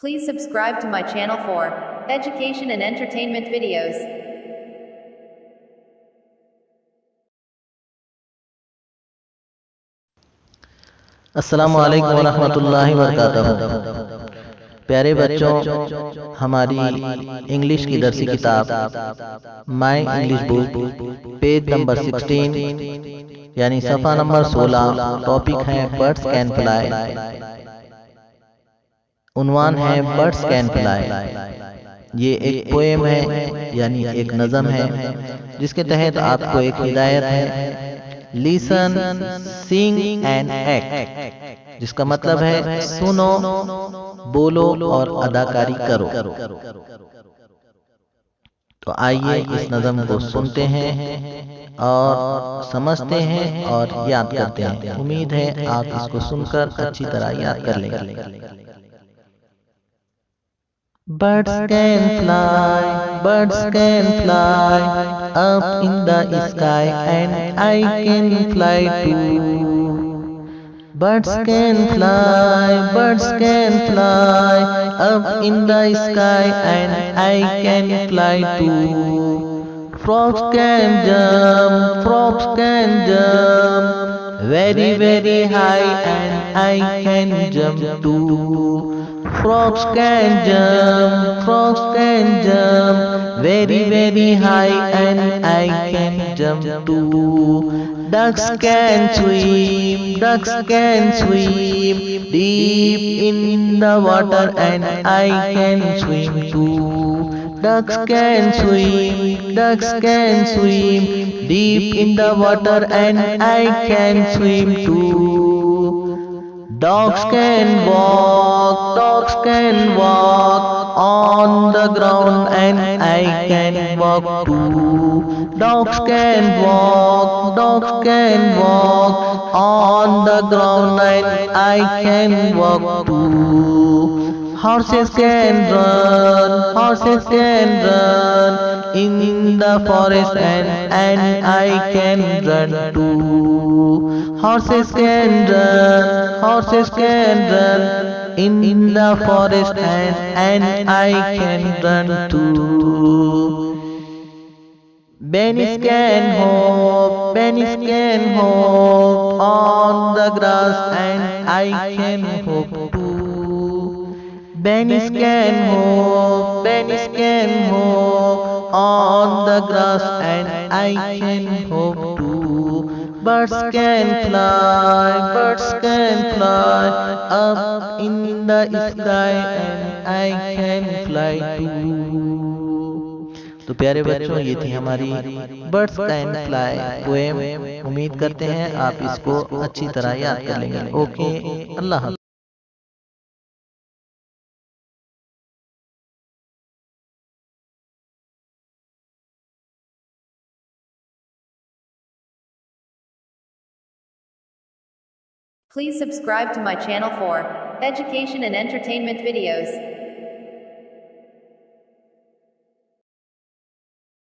Please subscribe to my channel for education and entertainment videos. अस्सलामु अलैकुम वरहमतुल्लाहि वबरकातुहू। प्यारे बच्चों, हमारी इंग्लिश की दरसी किताब my English book page number 16 यानी सफ़ा नंबर 16, टॉपिक है बर्ड्स कैन फ्लाई। उन्वान है बर्ड्स कैन फ्लाई। ये एक पोएम है यानी एक नज़म है जिसके तहत आपको एक हिदायत है, लिसन सिंग एंड एक्ट, जिसका मतलब है सुनो, बोलो और अदाकारी करो। तो आइए इस नज़म को सुनते हैं और समझते हैं और याद करते हैं। उम्मीद है आप इसको सुनकर अच्छी तरह याद कर लेंगे। Birds can fly up in the sky, and I can fly too. Birds can fly up in the sky, and I can fly too. Frogs can jump very, very high, and I can jump too. Frogs can jump very, very high, and I can jump too. Ducks can swim deep in the water, and I can swim too. Ducks can swim deep in the water, and I can swim too. Dogs can walk on the ground, and I can walk too. Dogs can walk on the ground, and I can walk too. Horses can run in the forest, and I can run too. Horses can run in the forest, and I can run too. Bunnies can hop on the grass, and I can hop too. Bunnies can hop on the grass, and I can hop too. Birds can fly up in the sky, and I can fly too. तो प्यारे बच्चों, ये थी हमारी birds can fly poem. उम्मीद करते हैं आप इसको अच्छी तरह याद कर लेंगे। ओके, अल्लाह हाफ़िज़। Please subscribe to my channel for education and entertainment videos.